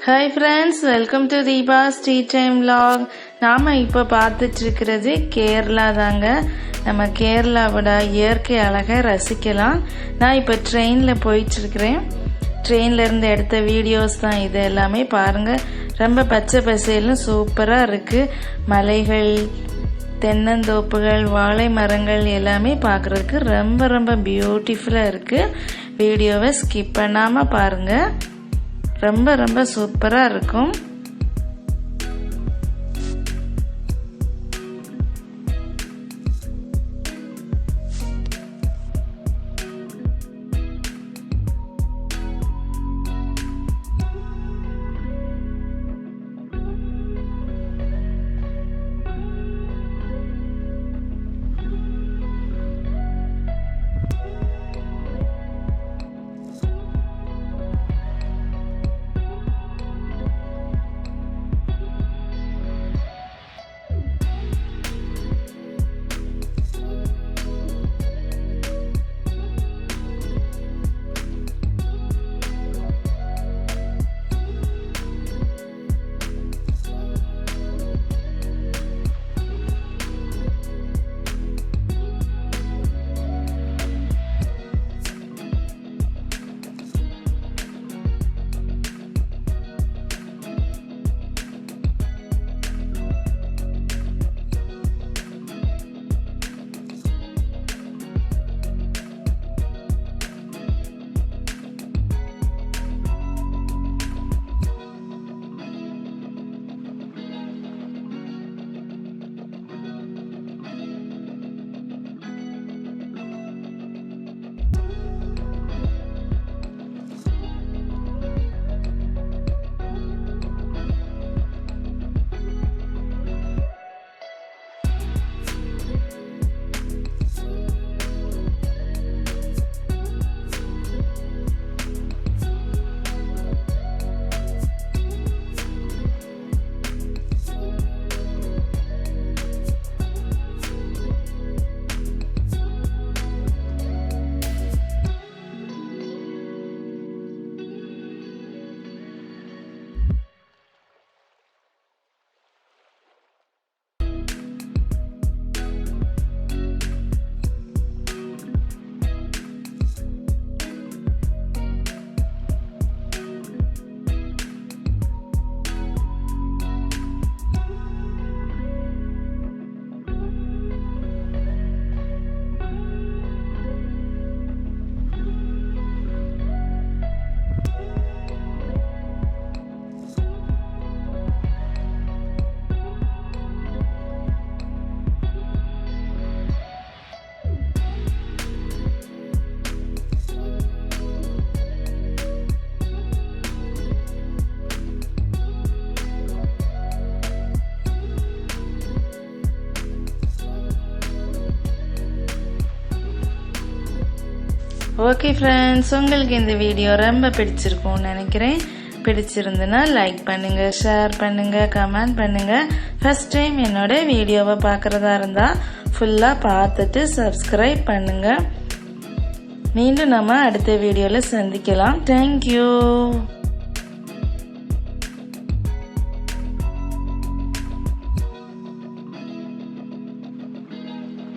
Hi friends, welcome to Deepa's Tea Time Vlog. நாம இப்போ பார்த்துட்டு இருக்கிறது கேரளா தாங்க. நம்ம கேரளாவோட இயற்கை அழகை ரசிக்கலாம். நான் இப்போ ட்ரெயினில் போயிட்டு இருக்கிறேன். ட்ரெயின்ல இருந்து எடுத்த வீடியோஸ் தான் இது எல்லாமே. பாருங்க, ரொம்ப பச்சை பசேல்னு சூப்பராக இருக்கு. மலைகள், தென்னந்தோப்புகள், வாழை மரங்கள் எல்லாமே பார்க்குறதுக்கு ரொம்ப ரொம்ப பியூட்டிஃபுல்லாக இருக்கு. வீடியோவை ஸ்கிப் பண்ணாமல் பாருங்க, ரொம்ப ரொம்ப சூப்பராக இருக்கும். ஓகே ஃப்ரெண்ட்ஸ், உங்களுக்கு இந்த வீடியோ ரொம்ப பிடிச்சிருக்கும்னு நினைக்கிறேன். பிடிச்சிருந்துன்னா லைக் பண்ணுங்க, ஷேர் பண்ணுங்க, கமெண்ட் பண்ணுங்க. ஃபர்ஸ்ட் டைம் என்னோட வீடியோவை பார்க்குறதா இருந்தால் ஃபுல்லாக பார்த்துட்டு சப்ஸ்கிரைப் பண்ணுங்க. மீண்டும் நம்ம அடுத்த வீடியோவில் சந்திக்கலாம். தேங்க்யூ.